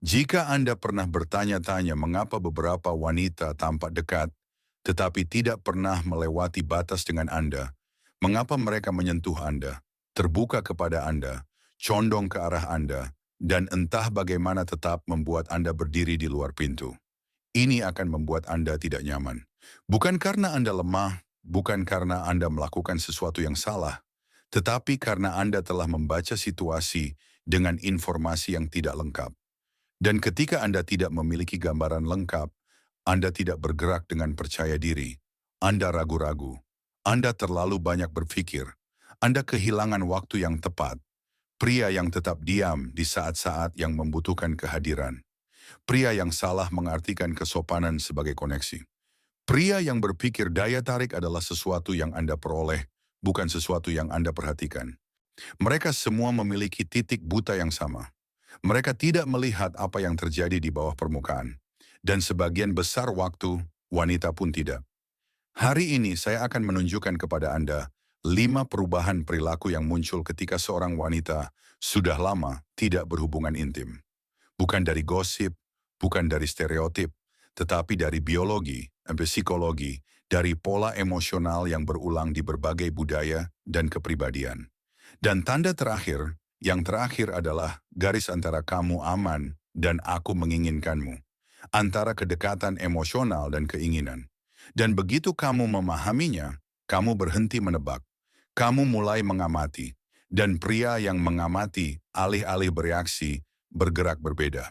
Jika Anda pernah bertanya-tanya mengapa beberapa wanita tampak dekat, tetapi tidak pernah melewati batas dengan Anda, mengapa mereka menyentuh Anda, terbuka kepada Anda, condong ke arah Anda, dan entah bagaimana tetap membuat Anda berdiri di luar pintu. Ini akan membuat Anda tidak nyaman. Bukan karena Anda lemah, bukan karena Anda melakukan sesuatu yang salah, tetapi karena Anda telah membaca situasi dengan informasi yang tidak lengkap. Dan ketika Anda tidak memiliki gambaran lengkap, Anda tidak bergerak dengan percaya diri. Anda ragu-ragu. Anda terlalu banyak berpikir. Anda kehilangan waktu yang tepat. Pria yang tetap diam di saat-saat yang membutuhkan kehadiran. Pria yang salah mengartikan kesopanan sebagai koneksi. Pria yang berpikir daya tarik adalah sesuatu yang Anda peroleh, bukan sesuatu yang Anda perhatikan. Mereka semua memiliki titik buta yang sama. Mereka tidak melihat apa yang terjadi di bawah permukaan. Dan sebagian besar waktu, wanita pun tidak. Hari ini saya akan menunjukkan kepada Anda 5 perubahan perilaku yang muncul ketika seorang wanita sudah lama tidak berhubungan intim. Bukan dari gosip, bukan dari stereotip, tetapi dari biologi, psikologi, dari pola emosional yang berulang di berbagai budaya dan kepribadian. Dan tanda terakhir, yang terakhir adalah garis antara kamu aman dan aku menginginkanmu. Antara kedekatan emosional dan keinginan. Dan begitu kamu memahaminya, kamu berhenti menebak. Kamu mulai mengamati. Dan pria yang mengamati, alih-alih bereaksi, bergerak berbeda.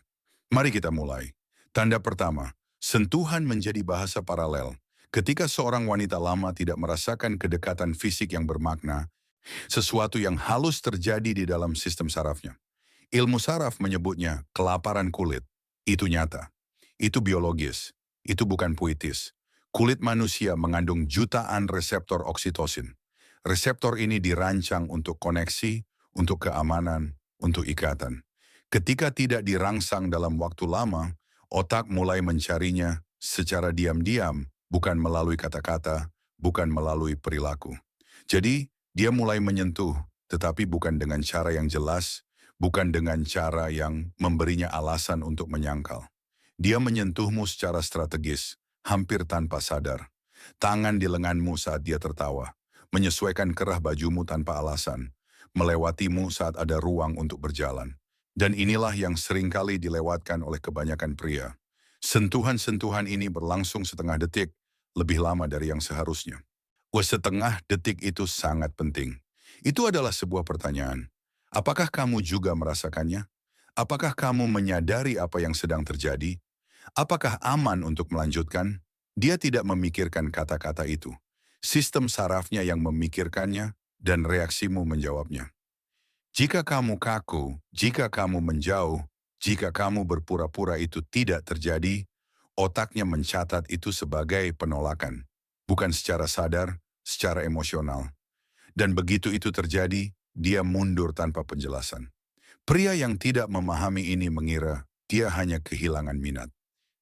Mari kita mulai. Tanda pertama, sentuhan menjadi bahasa paralel. Ketika seorang wanita lama tidak merasakan kedekatan fisik yang bermakna, sesuatu yang halus terjadi di dalam sistem sarafnya. Ilmu saraf menyebutnya kelaparan kulit. Itu nyata. Itu biologis. Itu bukan puitis. Kulit manusia mengandung jutaan reseptor oksitosin. Reseptor ini dirancang untuk koneksi, untuk keamanan, untuk ikatan. Ketika tidak dirangsang dalam waktu lama, otak mulai mencarinya secara diam-diam, bukan melalui kata-kata, bukan melalui perilaku. Jadi, dia mulai menyentuh, tetapi bukan dengan cara yang jelas, bukan dengan cara yang memberinya alasan untuk menyangkal. Dia menyentuhmu secara strategis, hampir tanpa sadar. Tangan di lenganmu saat dia tertawa, menyesuaikan kerah bajumu tanpa alasan, melewatimu saat ada ruang untuk berjalan. Dan inilah yang seringkali dilewatkan oleh kebanyakan pria. Sentuhan-sentuhan ini berlangsung setengah detik, lebih lama dari yang seharusnya. Setengah detik itu sangat penting. Itu adalah sebuah pertanyaan. Apakah kamu juga merasakannya? Apakah kamu menyadari apa yang sedang terjadi? Apakah aman untuk melanjutkan? Dia tidak memikirkan kata-kata itu. Sistem sarafnya yang memikirkannya dan reaksimu menjawabnya. Jika kamu kaku, jika kamu menjauh, jika kamu berpura-pura itu tidak terjadi, otaknya mencatat itu sebagai penolakan. Bukan secara sadar, secara emosional. Dan begitu itu terjadi, dia mundur tanpa penjelasan. Pria yang tidak memahami ini mengira dia hanya kehilangan minat.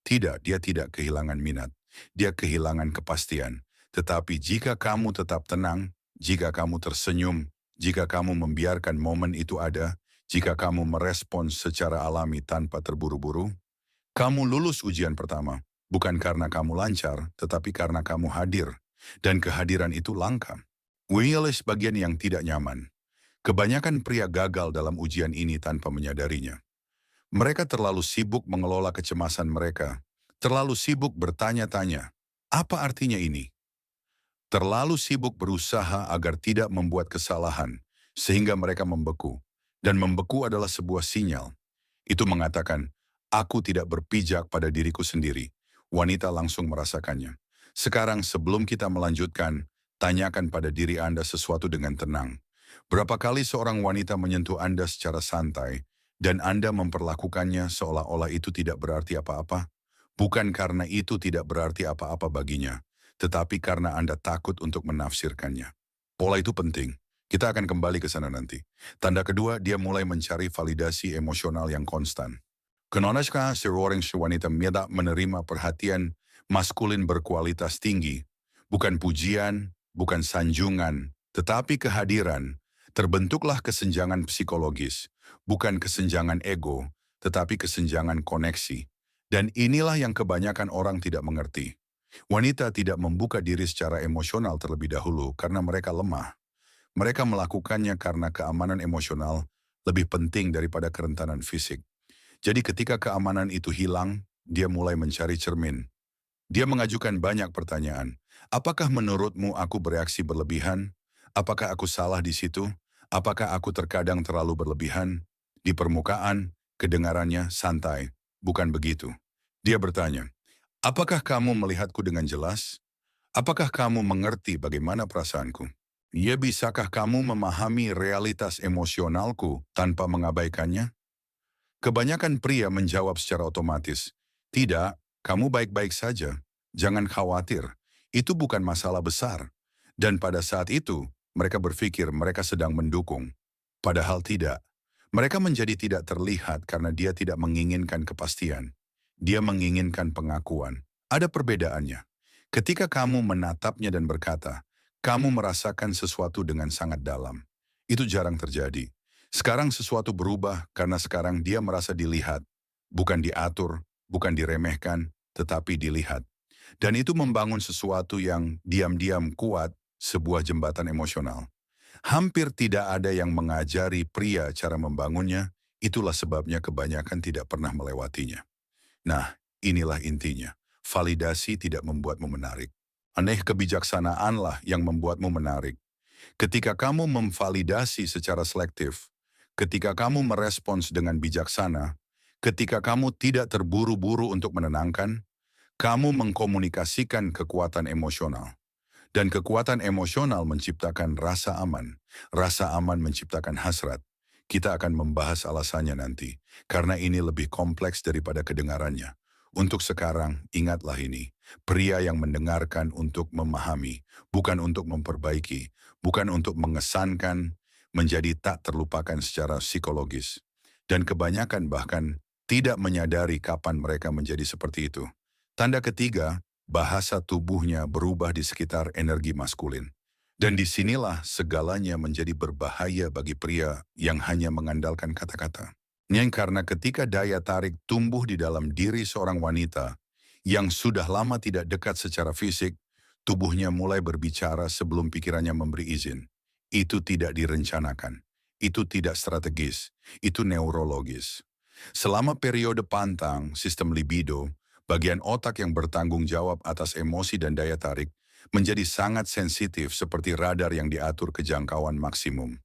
Tidak, dia tidak kehilangan minat. Dia kehilangan kepastian. Tetapi jika kamu tetap tenang, jika kamu tersenyum, jika kamu membiarkan momen itu ada, jika kamu merespons secara alami tanpa terburu-buru, kamu lulus ujian pertama. Bukan karena kamu lancar, tetapi karena kamu hadir. Dan kehadiran itu langka. Willis bagian yang tidak nyaman. Kebanyakan pria gagal dalam ujian ini tanpa menyadarinya. Mereka terlalu sibuk mengelola kecemasan mereka, terlalu sibuk bertanya-tanya, apa artinya ini? Terlalu sibuk berusaha agar tidak membuat kesalahan, sehingga mereka membeku. Dan membeku adalah sebuah sinyal. Itu mengatakan, aku tidak berpijak pada diriku sendiri. Wanita langsung merasakannya. Sekarang sebelum kita melanjutkan, tanyakan pada diri Anda sesuatu dengan tenang. Berapa kali seorang wanita menyentuh Anda secara santai, dan Anda memperlakukannya seolah-olah itu tidak berarti apa-apa? Bukan karena itu tidak berarti apa-apa baginya, tetapi karena Anda takut untuk menafsirkannya. Pola itu penting. Kita akan kembali ke sana nanti. Tanda kedua, dia mulai mencari validasi emosional yang konstan. Kenonakah seorang wanita menerima perhatian maskulin berkualitas tinggi? Bukan pujian, bukan sanjungan, tetapi kehadiran. Terbentuklah kesenjangan psikologis, bukan kesenjangan ego, tetapi kesenjangan koneksi. Dan inilah yang kebanyakan orang tidak mengerti. Wanita tidak membuka diri secara emosional terlebih dahulu karena mereka lemah. Mereka melakukannya karena keamanan emosional lebih penting daripada kerentanan fisik. Jadi ketika keamanan itu hilang, dia mulai mencari cermin. Dia mengajukan banyak pertanyaan. Apakah menurutmu aku bereaksi berlebihan? Apakah aku salah di situ? Apakah aku terkadang terlalu berlebihan? Di permukaan, kedengarannya santai. Bukan begitu. Dia bertanya, apakah kamu melihatku dengan jelas? Apakah kamu mengerti bagaimana perasaanku? Ya, bisakah kamu memahami realitas emosionalku tanpa mengabaikannya? Kebanyakan pria menjawab secara otomatis, tidak, kamu baik-baik saja. Jangan khawatir, itu bukan masalah besar. Dan pada saat itu, mereka berpikir mereka sedang mendukung. Padahal tidak. Mereka menjadi tidak terlihat karena dia tidak menginginkan kepastian. Dia menginginkan pengakuan. Ada perbedaannya. Ketika kamu menatapnya dan berkata, kamu merasakan sesuatu dengan sangat dalam. Itu jarang terjadi. Sekarang sesuatu berubah karena sekarang dia merasa dilihat. Bukan diatur, bukan diremehkan, tetapi dilihat. Dan itu membangun sesuatu yang diam-diam kuat, sebuah jembatan emosional. Hampir tidak ada yang mengajari pria cara membangunnya, itulah sebabnya kebanyakan tidak pernah melewatinya. Nah, inilah intinya. Validasi tidak membuatmu menarik. Aneh kebijaksanaanlah yang membuatmu menarik. Ketika kamu memvalidasi secara selektif, ketika kamu merespons dengan bijaksana, ketika kamu tidak terburu-buru untuk menenangkan, kamu mengkomunikasikan kekuatan emosional. Dan kekuatan emosional menciptakan rasa aman. Rasa aman menciptakan hasrat. Kita akan membahas alasannya nanti, karena ini lebih kompleks daripada kedengarannya. Untuk sekarang, ingatlah ini. Pria yang mendengarkan untuk memahami, bukan untuk memperbaiki, bukan untuk mengesankan, menjadi tak terlupakan secara psikologis. Dan kebanyakan bahkan tidak menyadari kapan mereka menjadi seperti itu. Tanda ketiga, bahasa tubuhnya berubah di sekitar energi maskulin. Dan disinilah segalanya menjadi berbahaya bagi pria yang hanya mengandalkan kata-kata. Yang karena ketika daya tarik tumbuh di dalam diri seorang wanita yang sudah lama tidak dekat secara fisik, tubuhnya mulai berbicara sebelum pikirannya memberi izin. Itu tidak direncanakan. Itu tidak strategis. Itu neurologis. Selama periode pantang, sistem libido, bagian otak yang bertanggung jawab atas emosi dan daya tarik, menjadi sangat sensitif seperti radar yang diatur kejangkauan maksimum.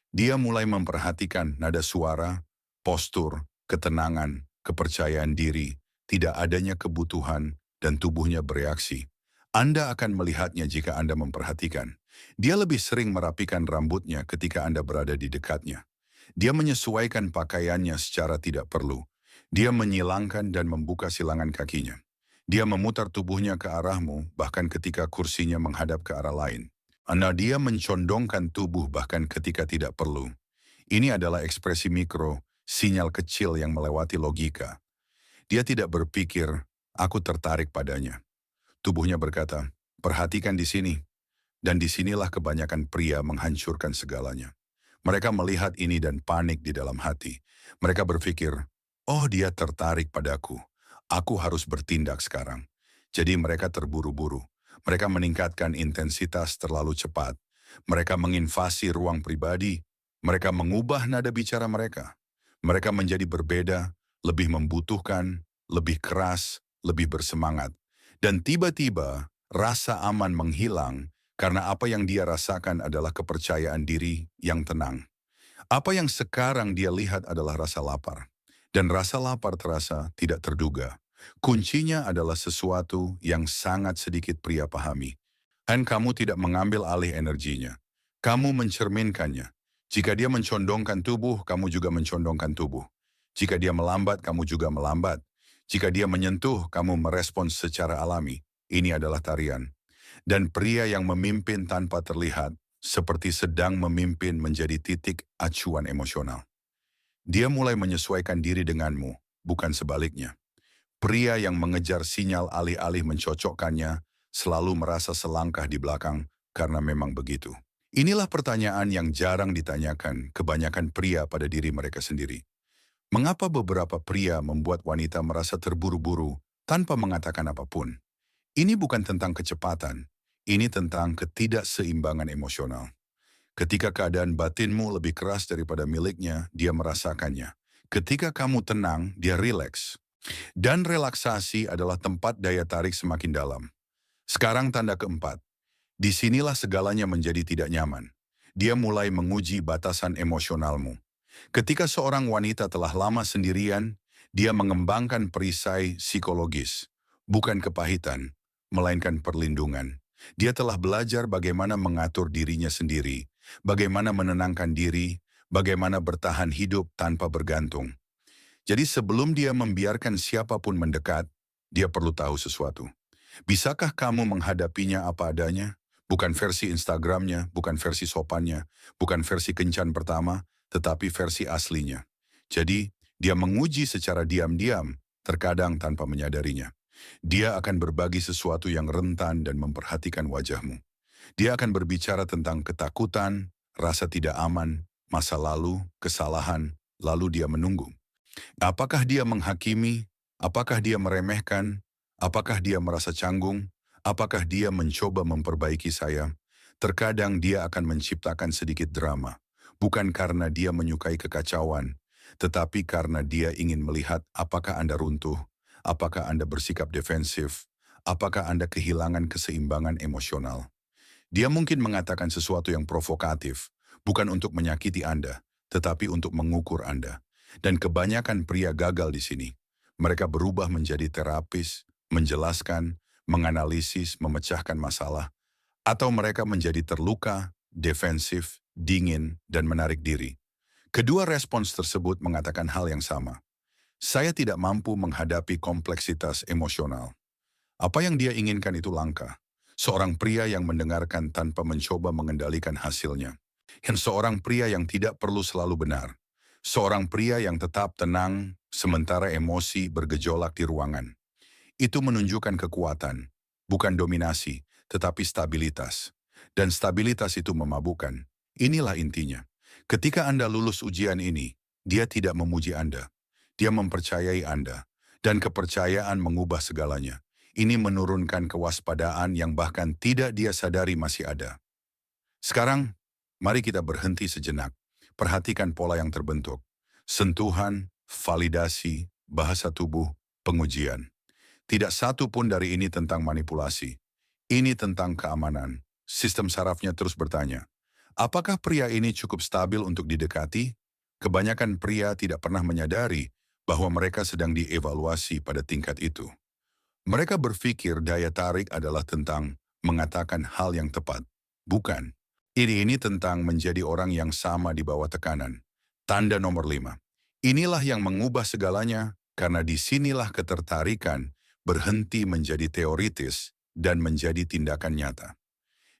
Dia mulai memperhatikan nada suara, postur, ketenangan, kepercayaan diri, tidak adanya kebutuhan, dan tubuhnya bereaksi. Anda akan melihatnya jika Anda memperhatikan. Dia lebih sering merapikan rambutnya ketika Anda berada di dekatnya. Dia menyesuaikan pakaiannya secara tidak perlu. Dia menyilangkan dan membuka silangan kakinya. Dia memutar tubuhnya ke arahmu, bahkan ketika kursinya menghadap ke arah lain. Dia mencondongkan tubuh bahkan ketika tidak perlu. Ini adalah ekspresi mikro, sinyal kecil yang melewati logika. Dia tidak berpikir, aku tertarik padanya. Tubuhnya berkata, perhatikan di sini. Dan disinilah kebanyakan pria menghancurkan segalanya. Mereka melihat ini dan panik di dalam hati. Mereka berpikir, oh dia tertarik padaku. Aku harus bertindak sekarang. Jadi mereka terburu-buru. Mereka meningkatkan intensitas terlalu cepat. Mereka menginvasi ruang pribadi. Mereka mengubah nada bicara mereka. Mereka menjadi berbeda, lebih membutuhkan, lebih keras, lebih bersemangat. Dan tiba-tiba rasa aman menghilang karena apa yang dia rasakan adalah kepercayaan diri yang tenang. Apa yang sekarang dia lihat adalah rasa lapar. Dan rasa lapar terasa tidak terduga. Kuncinya adalah sesuatu yang sangat sedikit pria pahami. Dan kamu tidak mengambil alih energinya. Kamu mencerminkannya. Jika dia mencondongkan tubuh, kamu juga mencondongkan tubuh. Jika dia melambat, kamu juga melambat. Jika dia menyentuh, kamu merespons secara alami. Ini adalah tarian. Dan pria yang memimpin tanpa terlihat, seperti sedang memimpin menjadi titik acuan emosional. Dia mulai menyesuaikan diri denganmu, bukan sebaliknya. Pria yang mengejar sinyal alih-alih mencocokkannya, selalu merasa selangkah di belakang karena memang begitu. Inilah pertanyaan yang jarang ditanyakan kebanyakan pria pada diri mereka sendiri. Mengapa beberapa pria membuat wanita merasa terburu-buru tanpa mengatakan apapun? Ini bukan tentang kecepatan, ini tentang ketidakseimbangan emosional. Ketika keadaan batinmu lebih keras daripada miliknya, dia merasakannya. Ketika kamu tenang, dia rileks. Dan relaksasi adalah tempat daya tarik semakin dalam. Sekarang tanda keempat. Disinilah segalanya menjadi tidak nyaman. Dia mulai menguji batasan emosionalmu. Ketika seorang wanita telah lama sendirian, dia mengembangkan perisai psikologis. Bukan kepahitan, melainkan perlindungan. Dia telah belajar bagaimana mengatur dirinya sendiri, bagaimana menenangkan diri, bagaimana bertahan hidup tanpa bergantung. Jadi sebelum dia membiarkan siapapun mendekat, dia perlu tahu sesuatu. Bisakah kamu menghadapinya apa adanya? Bukan versi Instagramnya, bukan versi sopannya, bukan versi kencan pertama, tetapi versi aslinya. Jadi, dia menguji secara diam-diam, terkadang tanpa menyadarinya. Dia akan berbagi sesuatu yang rentan dan memperhatikan wajahmu. Dia akan berbicara tentang ketakutan, rasa tidak aman, masa lalu, kesalahan, lalu dia menunggu. Apakah dia menghakimi? Apakah dia meremehkan? Apakah dia merasa canggung? Apakah dia mencoba memperbaiki saya? Terkadang dia akan menciptakan sedikit drama. Bukan karena dia menyukai kekacauan, tetapi karena dia ingin melihat apakah Anda runtuh, apakah Anda bersikap defensif, apakah Anda kehilangan keseimbangan emosional. Dia mungkin mengatakan sesuatu yang provokatif, bukan untuk menyakiti Anda, tetapi untuk mengukur Anda. Dan kebanyakan pria gagal di sini. Mereka berubah menjadi terapis, menjelaskan, menganalisis, memecahkan masalah, atau mereka menjadi terluka, defensif, dingin, dan menarik diri. Kedua respons tersebut mengatakan hal yang sama. Saya tidak mampu menghadapi kompleksitas emosional. Apa yang dia inginkan itu langka. Seorang pria yang mendengarkan tanpa mencoba mengendalikan hasilnya. Dan seorang pria yang tidak perlu selalu benar. Seorang pria yang tetap tenang sementara emosi bergejolak di ruangan. Itu menunjukkan kekuatan, bukan dominasi, tetapi stabilitas. Dan stabilitas itu memabukkan. Inilah intinya. Ketika Anda lulus ujian ini, dia tidak memuji Anda. Dia mempercayai Anda. Dan kepercayaan mengubah segalanya. Ini menurunkan kewaspadaan yang bahkan tidak dia sadari masih ada. Sekarang, mari kita berhenti sejenak. Perhatikan pola yang terbentuk. Sentuhan, validasi, bahasa tubuh, pengujian. Tidak satu pun dari ini tentang manipulasi. Ini tentang keamanan. Sistem sarafnya terus bertanya, apakah pria ini cukup stabil untuk didekati? Kebanyakan pria tidak pernah menyadari bahwa mereka sedang dievaluasi pada tingkat itu. Mereka berpikir daya tarik adalah tentang mengatakan hal yang tepat. Bukan. Ini tentang menjadi orang yang sama di bawah tekanan. Tanda nomor 5. Inilah yang mengubah segalanya karena disinilah ketertarikan berhenti menjadi teoritis dan menjadi tindakan nyata.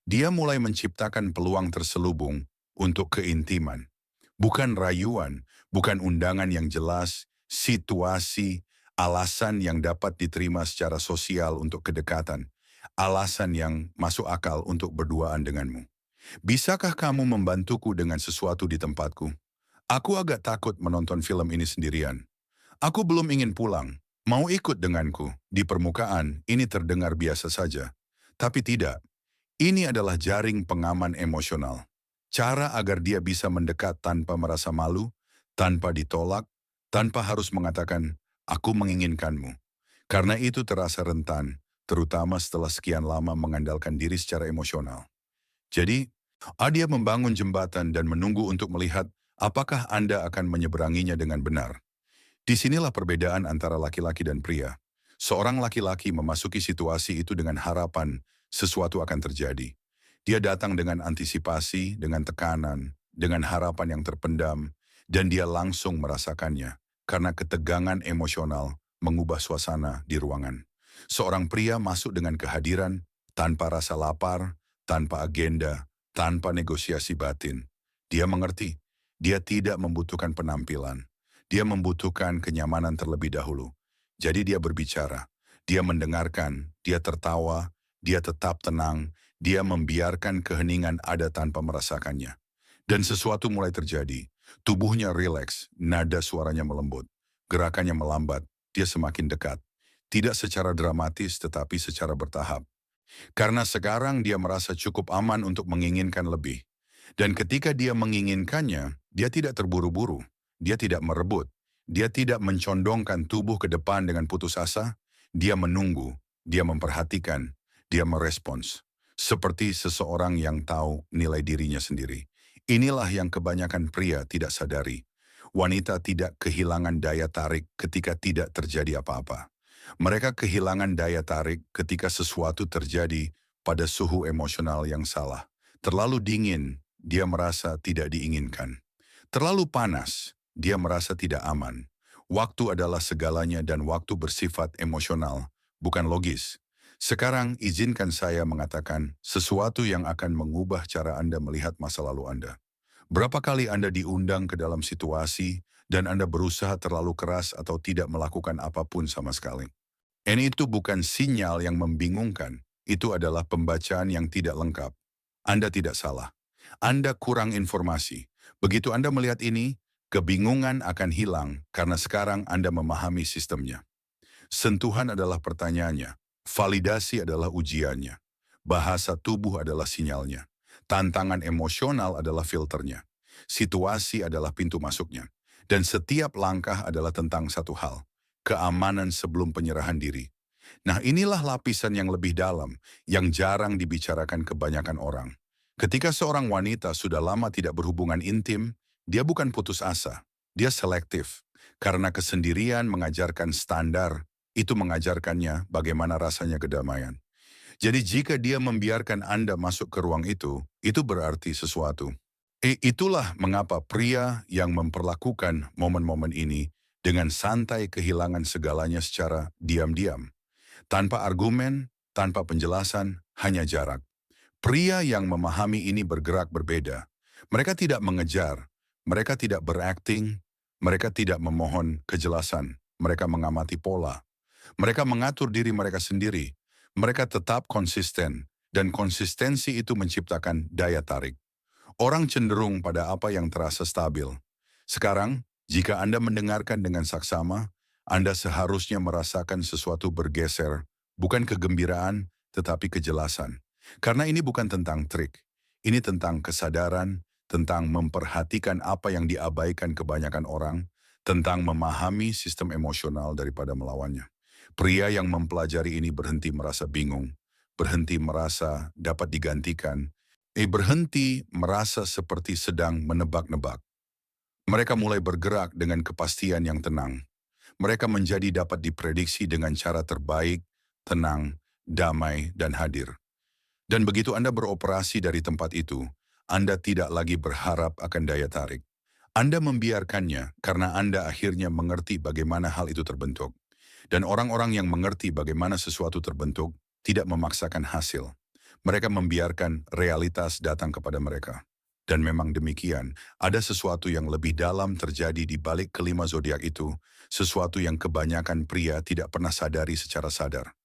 Dia mulai menciptakan peluang terselubung untuk keintiman. Bukan rayuan, bukan undangan yang jelas, situasi, alasan yang dapat diterima secara sosial untuk kedekatan, alasan yang masuk akal untuk berduaan denganmu. Bisakah kamu membantuku dengan sesuatu di tempatku? Aku agak takut menonton film ini sendirian. Aku belum ingin pulang. Mau ikut denganku? Di permukaan, ini terdengar biasa saja. Tapi tidak. Ini adalah jaring pengaman emosional. Cara agar dia bisa mendekat tanpa merasa malu, tanpa ditolak, tanpa harus mengatakan, aku menginginkanmu. Karena itu terasa rentan, terutama setelah sekian lama mengandalkan diri secara emosional. Jadi, dia membangun jembatan dan menunggu untuk melihat apakah Anda akan menyeberanginya dengan benar. Disinilah perbedaan antara laki-laki dan pria. Seorang laki-laki memasuki situasi itu dengan harapan sesuatu akan terjadi. Dia datang dengan antisipasi, dengan tekanan, dengan harapan yang terpendam, dan dia langsung merasakannya karena ketegangan emosional mengubah suasana di ruangan. Seorang pria masuk dengan kehadiran tanpa rasa lapar, tanpa agenda, tanpa negosiasi batin. Dia mengerti, dia tidak membutuhkan penampilan. Dia membutuhkan kenyamanan terlebih dahulu. Jadi dia berbicara, dia mendengarkan, dia tertawa, dia tetap tenang, dia membiarkan keheningan ada tanpa merasakannya. Dan sesuatu mulai terjadi. Tubuhnya rileks, nada suaranya melembut, gerakannya melambat, dia semakin dekat. Tidak secara dramatis tetapi secara bertahap. Karena sekarang dia merasa cukup aman untuk menginginkan lebih. Dan ketika dia menginginkannya, dia tidak terburu-buru, dia tidak merebut, dia tidak mencondongkan tubuh ke depan dengan putus asa, dia menunggu, dia memperhatikan, dia merespons. Seperti seseorang yang tahu nilai dirinya sendiri. Inilah yang kebanyakan pria tidak sadari. Wanita tidak kehilangan daya tarik ketika tidak terjadi apa-apa. Mereka kehilangan daya tarik ketika sesuatu terjadi pada suhu emosional yang salah. Terlalu dingin, dia merasa tidak diinginkan. Terlalu panas, dia merasa tidak aman. Waktu adalah segalanya dan waktu bersifat emosional, bukan logis. Sekarang izinkan saya mengatakan sesuatu yang akan mengubah cara Anda melihat masa lalu Anda. Berapa kali Anda diundang ke dalam situasi dan Anda berusaha terlalu keras atau tidak melakukan apapun sama sekali? Ini itu bukan sinyal yang membingungkan, itu adalah pembacaan yang tidak lengkap. Anda tidak salah. Anda kurang informasi. Begitu Anda melihat ini, kebingungan akan hilang karena sekarang Anda memahami sistemnya. Sentuhan adalah pertanyaannya, validasi adalah ujiannya, bahasa tubuh adalah sinyalnya, tantangan emosional adalah filternya, situasi adalah pintu masuknya, dan setiap langkah adalah tentang satu hal, keamanan sebelum penyerahan diri. Nah, inilah lapisan yang lebih dalam, yang jarang dibicarakan kebanyakan orang. Ketika seorang wanita sudah lama tidak berhubungan intim, dia bukan putus asa, dia selektif. Karena kesendirian mengajarkan standar, itu mengajarkannya bagaimana rasanya kedamaian. Jadi jika dia membiarkan Anda masuk ke ruang itu berarti sesuatu. Itulah mengapa pria yang memperlakukan momen-momen ini dengan santai kehilangan segalanya secara diam-diam. Tanpa argumen, tanpa penjelasan, hanya jarak. Pria yang memahami ini bergerak berbeda. Mereka tidak mengejar, mereka tidak berakting, mereka tidak memohon kejelasan. Mereka mengamati pola. Mereka mengatur diri mereka sendiri. Mereka tetap konsisten, dan konsistensi itu menciptakan daya tarik. Orang cenderung pada apa yang terasa stabil. Sekarang, jika Anda mendengarkan dengan saksama, Anda seharusnya merasakan sesuatu bergeser, bukan kegembiraan, tetapi kejelasan. Karena ini bukan tentang trik, ini tentang kesadaran, tentang memperhatikan apa yang diabaikan kebanyakan orang, tentang memahami sistem emosional daripada melawannya. Pria yang mempelajari ini berhenti merasa bingung, berhenti merasa dapat digantikan, berhenti merasa seperti sedang menebak-nebak. Mereka mulai bergerak dengan kepastian yang tenang. Mereka menjadi dapat diprediksi dengan cara terbaik, tenang, damai, dan hadir. Dan begitu Anda beroperasi dari tempat itu, Anda tidak lagi berharap akan daya tarik. Anda membiarkannya karena Anda akhirnya mengerti bagaimana hal itu terbentuk. Dan orang-orang yang mengerti bagaimana sesuatu terbentuk tidak memaksakan hasil. Mereka membiarkan realitas datang kepada mereka. Dan memang demikian, ada sesuatu yang lebih dalam terjadi di balik kelima zodiak itu, sesuatu yang kebanyakan pria tidak pernah sadari secara sadar.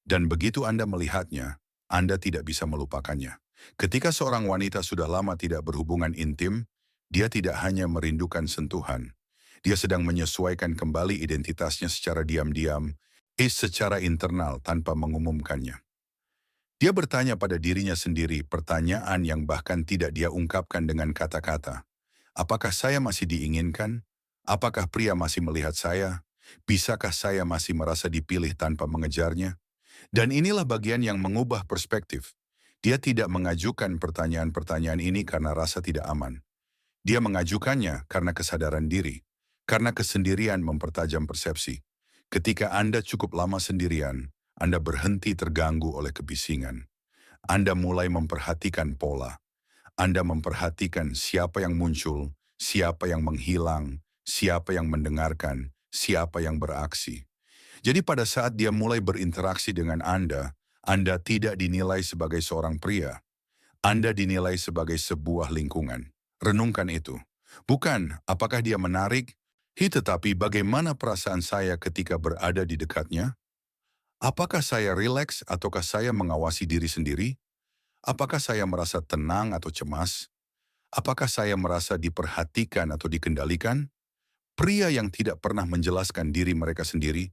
Dan begitu Anda melihatnya, Anda tidak bisa melupakannya. Ketika seorang wanita sudah lama tidak berhubungan intim, dia tidak hanya merindukan sentuhan. Dia sedang menyesuaikan kembali identitasnya secara diam-diam, secara internal tanpa mengumumkannya. Dia bertanya pada dirinya sendiri pertanyaan yang bahkan tidak dia ungkapkan dengan kata-kata. Apakah saya masih diinginkan? Apakah pria masih melihat saya? Bisakah saya masih merasa dipilih tanpa mengejarnya? Dan inilah bagian yang mengubah perspektif. Dia tidak mengajukan pertanyaan-pertanyaan ini karena rasa tidak aman. Dia mengajukannya karena kesadaran diri, karena kesendirian mempertajam persepsi. Ketika Anda cukup lama sendirian, Anda berhenti terganggu oleh kebisingan. Anda mulai memperhatikan pola. Anda memperhatikan siapa yang muncul, siapa yang menghilang, siapa yang mendengarkan, siapa yang beraksi. Jadi pada saat dia mulai berinteraksi dengan Anda tidak dinilai sebagai seorang pria. Anda dinilai sebagai sebuah lingkungan. Renungkan itu. Bukan apakah dia menarik, tetapi bagaimana perasaan saya ketika berada di dekatnya? Apakah saya rileks ataukah saya mengawasi diri sendiri? Apakah saya merasa tenang atau cemas? Apakah saya merasa diperhatikan atau dikendalikan? Pria yang tidak pernah menjelaskan diri mereka sendiri